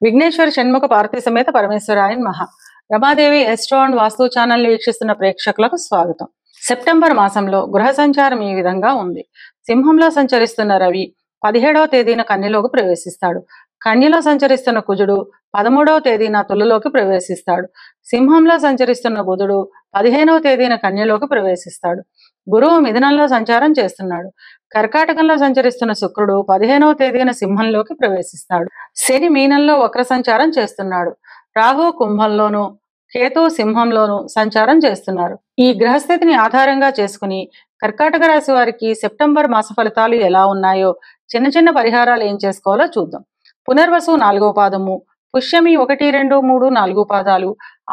విఘ్నేశ్వర షణ్ముఖ పార్వతీ సమేత పరమేశ్వరాయన్ మహా. Ramadevi ఎస్ట్రో and vastu channel వీక్షిస్తున్న ప్రేక్షకులకు స్వాగతం. సెప్టెంబర్ మాసంలో గ్రహ సంచారం ఈ విధంగా ఉంది. సింహంలో సంచరిస్తున్న రవి 17వ తేదీన కన్యలోకి ప్రవేశిస్తాడు. కన్యలో సంచరిస్తున్న కుజుడు 13వ తేదీన తులలోకి ప్రవేశిస్తాడు. సింహంలో సంచరిస్తున్న బుధుడు 15వ తేదీన కన్యలోకి ప్రవేశిస్తాడు. గురువు మిథునంలో సంచారం చేస్తున్నాడు. కర్కాటకంలో సంచరిస్తున్న శుక్రుడు 15వ తేదీన సింహంలోకి ప్రవేశిస్తాడు. శని మీనంలో వక్ర సంచారం చేస్తున్నాడు. రాహు కుంభంలోను, కేతు సింహంలోను సంచారం చేస్తున్నారు. ఈ గ్రహస్థితిని ఆధారంగా చేసుకుని కర్కాటక రాశి వారికి సెప్టెంబర్ మాస ఫలితాలు ఎలా ఉన్నాయో, చిన్న చిన్న పరిహారాలు ఏం చేసుకోవాలో చూద్దాం. పునర్వసు 4వ పాదము, పుష్యమి 1, 2, 3, 4 పాదాలు,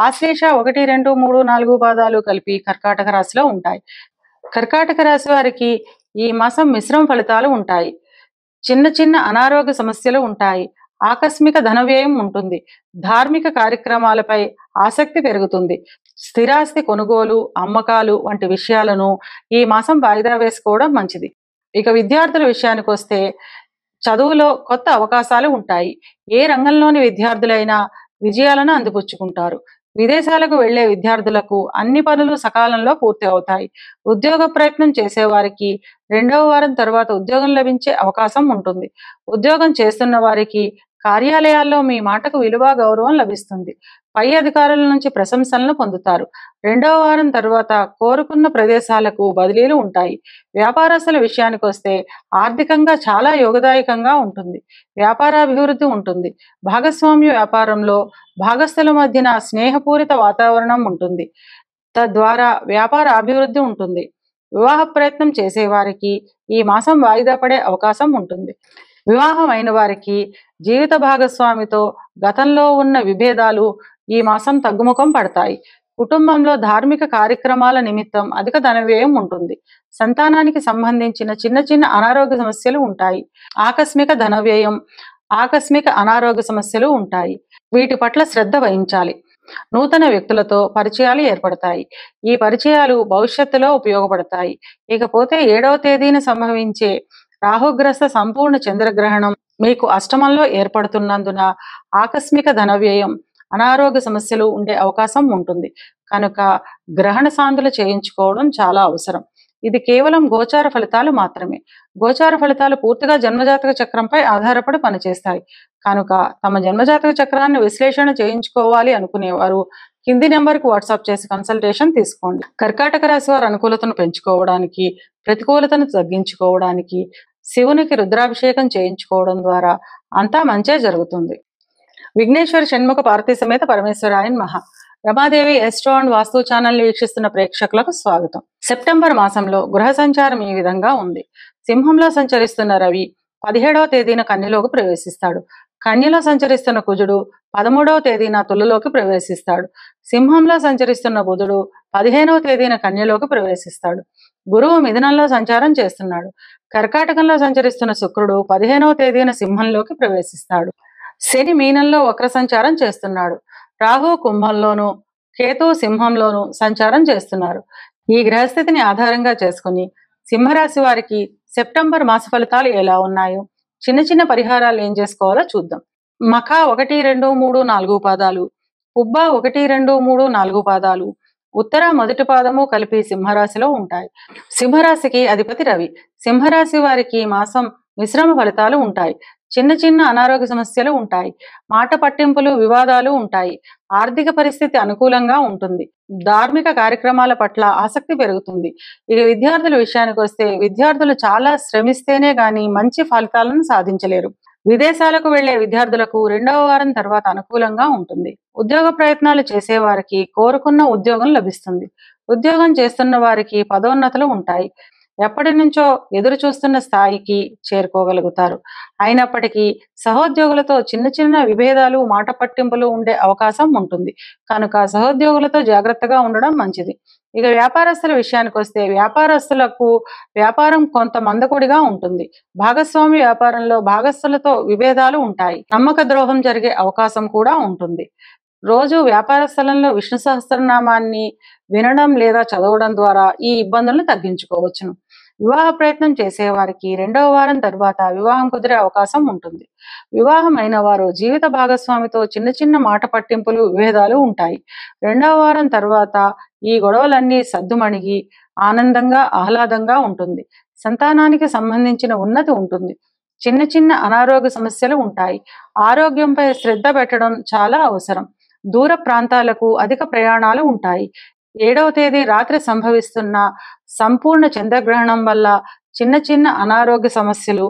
ఆశ్లేష 1, 2, 3, 4 పాదాలు కలిపి కర్కాటక రాశిలో ఉంటాయి. కర్కాటక రాశి వారికి ఈ మాసం మిశ్రమ ఫలితాలు ఉంటాయి. చిన్న చిన్న అనారోగ్య సమస్యలు ఉంటాయి. ఆకస్మిక ధన వ్యయం ఉంటుంది. ధార్మిక కార్యక్రమాలపై ఆసక్తి పెరుగుతుంది. స్థిరాస్తి కొనుగోలు, అమ్మకాలు వంటి విషయాలను ఈ మాసం వాయిదా వేసుకోవడం మంచిది. ఇక విద్యార్థుల విషయానికి వస్తే చదువులో కొత్త అవకాశాలు ఉంటాయి. ఏ రంగంలోని విద్యార్థులైనా విజయాలను అందిపుచ్చుకుంటారు. విదేశాలకు వెళ్లే విద్యార్థులకు అన్ని పనులు సకాలంలో పూర్తి అవుతాయి. ఉద్యోగ ప్రయత్నం చేసేవారికి 2వ వారం తర్వాత ఉద్యోగం లభించే అవకాశం ఉంటుంది. ఉద్యోగం చేస్తున్న వారికి కార్యాలయాల్లో మీ మాటకు విలువ, గౌరవం లభిస్తుంది. పై అధికారుల నుంచి ప్రశంసలను పొందుతారు. 2వ వారం తర్వాత కోరుకున్న ప్రదేశాలకు బదిలీలు ఉంటాయి. వ్యాపారస్తుల విషయానికి వస్తే ఆర్థికంగా చాలా యోగదాయకంగా ఉంటుంది. వ్యాపారాభివృద్ధి ఉంటుంది. భాగస్వామ్య వ్యాపారంలో భాగస్థుల మధ్యన స్నేహపూరిత వాతావరణం ఉంటుంది. తద్వారా వ్యాపార అభివృద్ధి ఉంటుంది. వివాహ ప్రయత్నం చేసేవారికి ఈ మాసం వాయిదా పడే అవకాశం ఉంటుంది. వివాహమైన వారికి జీవిత భాగస్వామితో గతంలో ఉన్న విభేదాలు ఈ మాసం తగ్గుముఖం పడతాయి. కుటుంబంలో ధార్మిక కార్యక్రమాల నిమిత్తం అధిక ధన వ్యయం ఉంటుంది. సంతానానికి సంబంధించిన చిన్న చిన్న అనారోగ్య సమస్యలు ఉంటాయి. ఆకస్మిక ధన వ్యయం, ఆకస్మిక అనారోగ్య సమస్యలు ఉంటాయి. వీటి పట్ల శ్రద్ధ వహించాలి. నూతన వ్యక్తులతో పరిచయాలు ఏర్పడతాయి. ఈ పరిచయాలు భవిష్యత్తులో ఉపయోగపడతాయి. ఇకపోతే 7వ తేదీన సంభవించే రాహుగ్రస్త సంపూర్ణ చంద్రగ్రహణం మీకు అష్టమంలో ఏర్పడుతున్నందున ఆకస్మిక ధన వ్యయం, అనారోగ్య సమస్యలు ఉండే అవకాశం ఉంటుంది. కనుక గ్రహణ శాంతులు చేయించుకోవడం చాలా అవసరం. ఇది కేవలం గోచార ఫలితాలు మాత్రమే. గోచార ఫలితాలు పూర్తిగా జన్మజాతక చక్రంపై ఆధారపడి పనిచేస్తాయి. కనుక తమ జన్మజాతక చక్రాన్ని విశ్లేషణ చేయించుకోవాలి అనుకునేవారు కింది నెంబర్కి వాట్సాప్ చేసి కన్సల్టేషన్ తీసుకోండి. కర్కాటక రాశి వారి అనుకూలతను పెంచుకోవడానికి, ప్రతికూలతను తగ్గించుకోవడానికి శివునికి రుద్రాభిషేకం చేయించుకోవడం ద్వారా అంతా మంచే జరుగుతుంది. విఘ్నేశ్వర షణ్ముఖ పార్వతీ సమేత పరమేశ్వరాయన్ మహా. రమాదేవి ఎస్ట్రో అండ్ వాస్తు ఛానల్ వీక్షిస్తున్న ప్రేక్షకులకు స్వాగతం. సెప్టెంబర్ మాసంలో గ్రహ సంచారం ఈ విధంగా ఉంది. సింహంలో సంచరిస్తున్న రవి 17వ తేదీన కన్యలోకి ప్రవేశిస్తాడు. కన్యలో సంచరిస్తున్న కుజుడు 13వ తేదీన తులలోకి ప్రవేశిస్తాడు. సింహంలో సంచరిస్తున్న బుధుడు 15వ తేదీన కన్యలోకి ప్రవేశిస్తాడు. గురువు మిథునంలో సంచారం చేస్తున్నాడు. కర్కాటకంలో సంచరిస్తున్న శుక్రుడు 15వ తేదీన సింహంలోకి ప్రవేశిస్తాడు. శని మీనంలో వక్ర సంచారం చేస్తున్నాడు. రాహు కుంభంలోను, కేతు సింహంలోను సంచారం చేస్తున్నారు. ఈ గ్రహస్థితిని ఆధారంగా చేసుకుని సింహరాశి వారికి సెప్టెంబర్ మాస ఫలితాలు ఎలా ఉన్నాయో, చిన్న చిన్న పరిహారాలు ఏం చేసుకోవాలో చూద్దాం. మఖ 1, 2, 3, 4 పాదాలు, పుబ్బ 1, 2, 3, 4 పాదాలు, ఉత్తర మొదటి పాదము కలిపి సింహరాశిలో ఉంటాయి. సింహరాశికి అధిపతి రవి. సింహరాశి వారికి ఈ మాసం మిశ్రమ ఫలితాలు ఉంటాయి. చిన్న చిన్న అనారోగ్య సమస్యలు ఉంటాయి. మాట పట్టింపులు, వివాదాలు ఉంటాయి. ఆర్థిక పరిస్థితి అనుకూలంగా ఉంటుంది. ధార్మిక కార్యక్రమాల పట్ల ఆసక్తి పెరుగుతుంది. ఇక విద్యార్థుల విషయానికి వస్తే విద్యార్థులు చాలా శ్రమిస్తేనే గాని మంచి ఫలితాలను సాధించలేరు. విదేశాలకు వెళ్లే విద్యార్థులకు 2వ వారం తర్వాత అనుకూలంగా ఉంటుంది. ఉద్యోగ ప్రయత్నాలు చేసేవారికి కోరుకున్న ఉద్యోగం లభిస్తుంది. ఉద్యోగం చేస్తున్న వారికి పదోన్నతులు ఉంటాయి. ఎప్పటి నుంచో ఎదురు చూస్తున్న స్థాయికి చేరుకోగలుగుతారు. అయినప్పటికీ సహోద్యోగులతో చిన్న చిన్న విభేదాలు, మాట పట్టింపులు ఉండే అవకాశం ఉంటుంది. కనుక సహోద్యోగులతో జాగ్రత్తగా ఉండడం మంచిది. ఇక వ్యాపారస్తుల విషయానికి వస్తే వ్యాపారస్తులకు వ్యాపారం కొంత మందకొడిగా ఉంటుంది. భాగస్వామి వ్యాపారంలో భాగస్తులతో విభేదాలు ఉంటాయి. నమ్మక ద్రోహం జరిగే అవకాశం కూడా ఉంటుంది. రోజు వ్యాపార స్థలంలో విష్ణు సహస్రనామాన్ని వినడం లేదా చదవడం ద్వారా ఈ ఇబ్బందులను తగ్గించుకోవచ్చును. వివాహ ప్రయత్నం చేసేవారికి రెండవ వారం తర్వాత వివాహం కుదిరే అవకాశం ఉంటుంది. వివాహం అయిన వారు జీవిత భాగస్వామితో చిన్న చిన్న మాట పట్టింపులు, విభేదాలు ఉంటాయి. రెండవ వారం తర్వాత ఈ గొడవలన్నీ సద్దుమణిగి ఆనందంగా, ఆహ్లాదంగా ఉంటుంది. సంతానానికి సంబంధించిన ఉన్నతి ఉంటుంది. చిన్న చిన్న అనారోగ్య సమస్యలు ఉంటాయి. ఆరోగ్యంపై శ్రద్ధ పెట్టడం చాలా అవసరం. దూర ప్రాంతాలకు అధిక ప్రయాణాలు ఉంటాయి. 7వ తేదీ రాత్రి సంభవిస్తున్న సంపూర్ణ చంద్రగ్రహణం వల్ల చిన్న చిన్న అనారోగ్య సమస్యలు,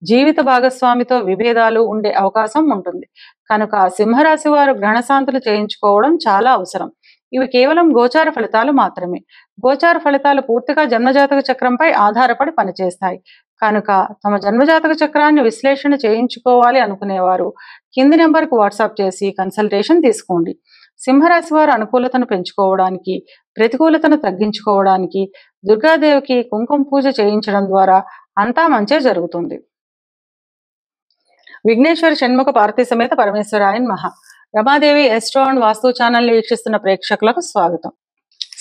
జీవిత భాగస్వామితో విభేదాలు ఉండే అవకాశం ఉంటుంది. కనుక సింహరాశి వారు గ్రహణశాంతులు చేయించుకోవడం చాలా అవసరం. ఇవి కేవలం గోచార ఫలితాలు మాత్రమే. గోచార ఫలితాలు పూర్తిగా జన్మజాతక చక్రంపై ఆధారపడి పనిచేస్తాయి. కనుక తమ జన్మజాతక చక్రాన్ని విశ్లేషణ చేయించుకోవాలి అనుకునేవారు కింది నెంబర్కు వాట్సాప్ చేసి కన్సల్టేషన్ తీసుకోండి. సింహరాశి వారు అనుకూలతను పెంచుకోవడానికి, ప్రతికూలతను తగ్గించుకోవడానికి దుర్గాదేవికి కుంకుమ పూజ చేయించడం ద్వారా అంతా మంచే జరుగుతుంది. విఘ్నేశ్వర షణ్ముఖ పార్వతీ సమేత పరమేశ్వరాయన్ మహా. రమాదేవి ఎస్ట్రో అండ్ వాస్తు ఛానల్ వీక్షిస్తున్న ప్రేక్షకులకు స్వాగతం.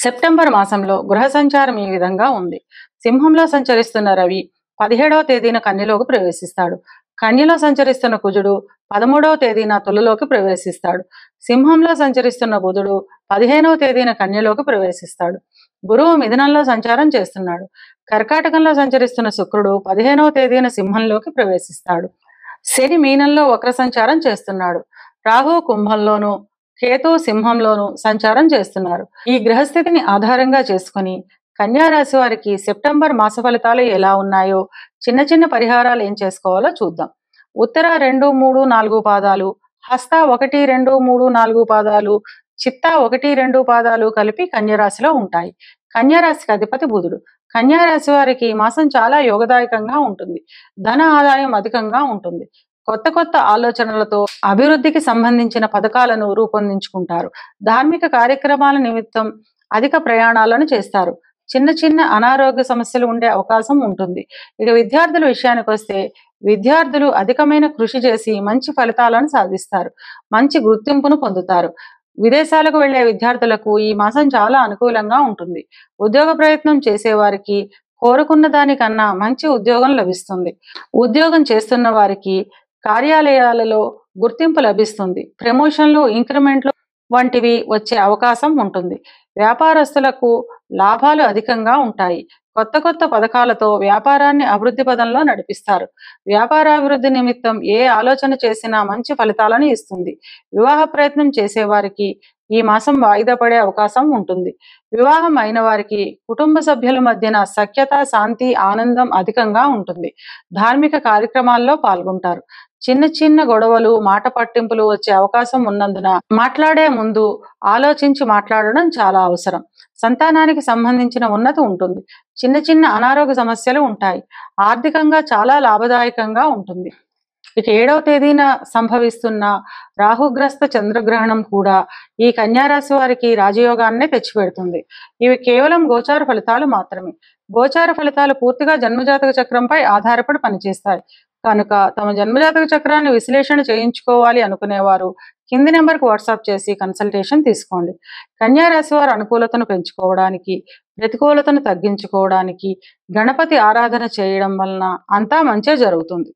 సెప్టెంబర్ మాసంలో గృహ సంచారం ఈ విధంగా ఉంది. సింహంలో సంచరిస్తున్న రవి 17వ తేదీన కన్యలోకి ప్రవేశిస్తాడు. కన్యలో సంచరిస్తున్న కుజుడు 13వ తేదీన తులలోకి ప్రవేశిస్తాడు. సింహంలో సంచరిస్తున్న బుధుడు 15వ తేదీన కన్యలోకి ప్రవేశిస్తాడు. గురువు మిథునంలో సంచారం చేస్తున్నాడు. కర్కాటకంలో సంచరిస్తున్న శుక్రుడు 15వ తేదీన సింహంలోకి ప్రవేశిస్తాడు. శని మీనంలో వక్ర సంచారం చేస్తున్నాడు. రాహు కుంభంలోను, కేతు సింహంలోను సంచారం చేస్తున్నారు. ఈ గ్రహస్థితిని ఆధారంగా చేసుకుని కన్యా రాశి వారికి సెప్టెంబర్ మాస ఫలితాలు ఎలా ఉన్నాయో, చిన్న చిన్న పరిహారాలు ఏం చేసుకోవాలో చూద్దాం. ఉత్తర 2, 3, 4 పాదాలు, హస్త 1, 2, 3, 4 పాదాలు, చిత్త 1, 2 పాదాలు కలిపి కన్యరాశిలో ఉంటాయి. కన్యరాశికి అధిపతి బుధుడు. కన్యరాశి వారికి ఈ మాసం చాలా యోగదాయకంగా ఉంటుంది. ధన ఆదాయం అధికంగా ఉంటుంది. కొత్త కొత్త ఆలోచనలతో అభివృద్ధికి సంబంధించిన పథకాలను రూపొందించుకుంటారు. ధార్మిక కార్యక్రమాల నిమిత్తం అధిక ప్రయాణాలను చేస్తారు. చిన్న చిన్న అనారోగ్య సమస్యలు ఉండే అవకాశం ఉంటుంది. ఇక విద్యార్థుల విషయానికి వస్తే విద్యార్థులు అధికమైన కృషి చేసి మంచి ఫలితాలను సాధిస్తారు. మంచి గుర్తింపును పొందుతారు. విదేశాలకు వెళ్లే విద్యార్థులకు ఈ మాసం చాలా అనుకూలంగా ఉంటుంది. ఉద్యోగ ప్రయత్నం చేసేవారికి కోరుకున్న దానికన్నా మంచి ఉద్యోగం లభిస్తుంది. ఉద్యోగం చేస్తున్న వారికి కార్యాలయాలలో గుర్తింపు లభిస్తుంది. ప్రమోషన్లు, ఇంక్రిమెంట్లు వంటివి వచ్చే అవకాశం ఉంటుంది. వ్యాపారస్తులకు లాభాలు అధికంగా ఉంటాయి. కొత్త కొత్త పథకాలతో వ్యాపారాన్ని అభివృద్ధి పదంలో నడిపిస్తారు. వ్యాపారాభివృద్ధి నిమిత్తం ఏ ఆలోచన చేసినా మంచి ఫలితాలను ఇస్తుంది. వివాహ ప్రయత్నం చేసేవారికి ఈ మాసం వాయిదా పడే అవకాశం ఉంటుంది. వివాహం అయిన వారికి కుటుంబ సభ్యుల మధ్యన సఖ్యత, శాంతి, ఆనందం అధికంగా ఉంటుంది. ధార్మిక కార్యక్రమాల్లో పాల్గొంటారు. చిన్న చిన్న గొడవలు, మాట పట్టింపులు వచ్చే అవకాశం ఉన్నందున మాట్లాడే ముందు ఆలోచించి మాట్లాడడం చాలా అవసరం. సంతానానికి సంబంధించిన ఉన్నతి ఉంటుంది. చిన్న చిన్న అనారోగ్య సమస్యలు ఉంటాయి. ఆర్థికంగా చాలా లాభదాయకంగా ఉంటుంది. ఇక 7వ తేదీన సంభవిస్తున్న రాహుగ్రస్త చంద్రగ్రహణం కూడా ఈ కన్యారాశి వారికి రాజయోగాన్నే తెచ్చిపెడుతుంది. ఇవి కేవలం గోచార ఫలితాలు మాత్రమే. గోచార ఫలితాలు పూర్తిగా జన్మజాతక చక్రంపై ఆధారపడి పనిచేస్తాయి. కనుక తమ జన్మజాతక చక్రాన్ని విశ్లేషణ చేయించుకోవాలి అనుకునేవారు కింది నెంబర్కి వాట్సాప్ చేసి కన్సల్టేషన్ తీసుకోండి. కన్యా రాశి వారు అనుకూలతను పెంచుకోవడానికి, ప్రతికూలతను తగ్గించుకోవడానికి గణపతి ఆరాధన చేయడం వలన అంతా మంచే జరుగుతుంది.